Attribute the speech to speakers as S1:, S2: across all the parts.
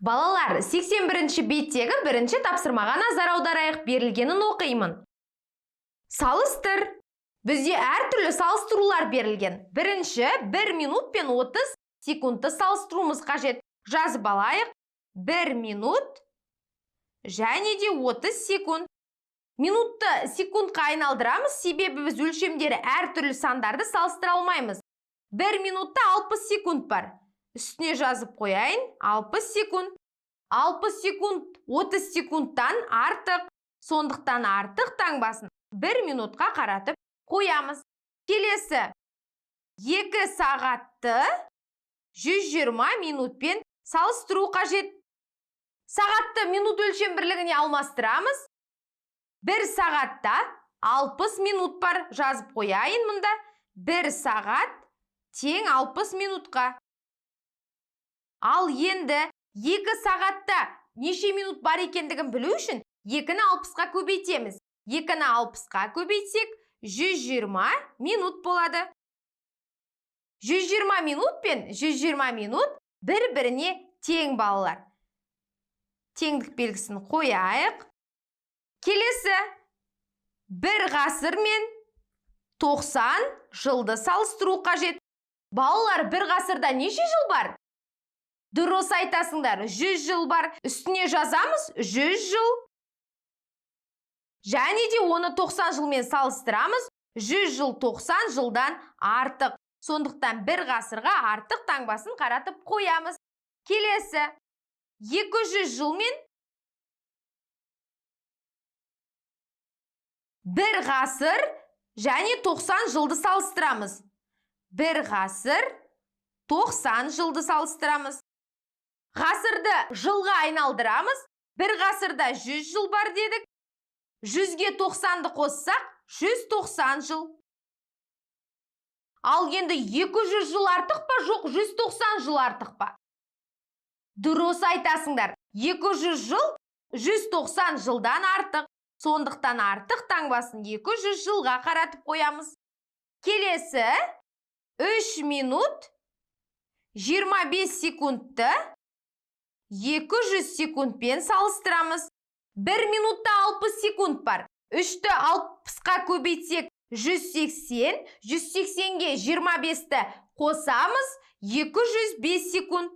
S1: Балалар, 81-ші беттегі бірінші тапсырмаға назар аударайық, берілгенін оқимын. Салыстыр. Бізде әртүрлі салыстырулар берілген. Бірінші 1 минут пен 30 секундты салыстыруымыз қажет. Жазып алайық. 1 минут және де 30 секунд. Минутты секундқа айналдырамыз, себебі біз өлшемдері әртүрлі сандарды салыстыра алмаймыз. 1 минутта 60 секунд бар. Үстіне жазып қояйын, 60 секунд. 60 секунд 30 секундтан артық, сондықтан артық таңбасын 1 минутқа қаратып қоямыз. Келесі, 2 сағатты 120 минутпен салыстыру қажет. Сағатты минут өлшем бірлігіне алмастырамыз. 1 сағатта 60 минут бар. Жазып қояйын мұнда. 1 сағат тең 60 минутқа. Ал енді 2 сағатта неше минут бар екендігін білу үшін 2-ні 60-қа көбейтеміз. 2-ні 60-қа көбейтсек 120 минут болады. 120 минут пен 120 минут бір-біріне тең балалар. Теңдік белгісін қояйық. Келесі, 1 ғасыр мен 90 жылды салыстыру қажет. Балалар, 1 ғасырда неше жыл бар? Дұрыс айтасыңдар, 100 жыл бар. Үстіне жазамыз 100 жыл. Және де оны 90 жылмен салыстырамыз. 100 жыл 90 жылдан артық. Сондықтан 1 ғасырға артық таңбасын қаратып қоямыз. Келесі, 200 жыл мен 1 ғасыр және 90 жылды салыстырамыз. 1 ғасыр 90 жылды салыстырамыз. Ғасырды жылға айналдырамыз. 1 ғасырда 100 жыл бар дедік. 100-ге 90-ды қоссақ, 190 жыл. Ал енді 200 жыл артық па, жоқ 190 жыл артық па? Дұрыс айтасыңдар. 200 жыл 190 жылдан артық. Сондықтан артық таңбасын 200 жылға қаратып қоямыз. Келесі, 3 минут 25 секундты 200 секундпен салыстырамыз. 1 минутта 60 секунд бар. 3-ті 60-қа көбейтсек 180, 180-ге 25-ті қосамыз, 205 секунд.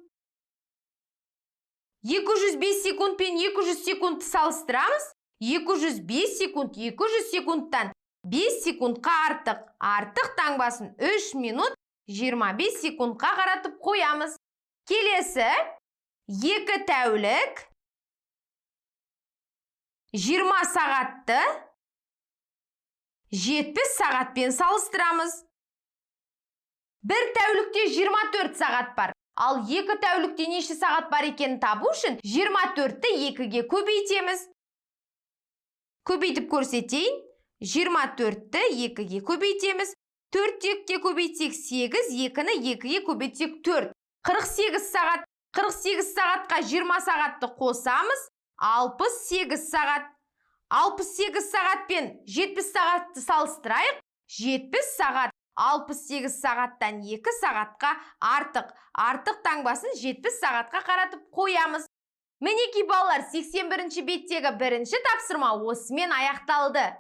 S1: 205 секунд пен 200 секундты салыстырамыз. 205 секунд 200 секундтан 5 секундқа артық. Артық таңбасын 3 минут 25 секундқа қаратып қоямыз. Келесі, 2 тәулік 20 сағатты 70 сағатпен салыстырамыз. 1 тәулікте 24 сағат бар. Ал 2 тәулікте неше сағат бар екенін табу үшін 24-ті 2-ге көбейтеміз. Көбейтіп көрсетейін. 24-ті 2-ге көбейтеміз. 4-ті 2-ге көбейтсек 8, 2-ні 2-ге көбейтсек 4. 48 сағат. 48 сағатқа 20 сағатты қосамыз. 68 сағат. 68 сағат пен 70 сағатты салыстырайық. 70 сағат 68 сағаттан 2 сағатқа артық. Артық таңбасын 70 сағатқа қаратып қоямыз. Мінеки балалар, 81-ші беттегі бірінші тапсырма осымен аяқталды.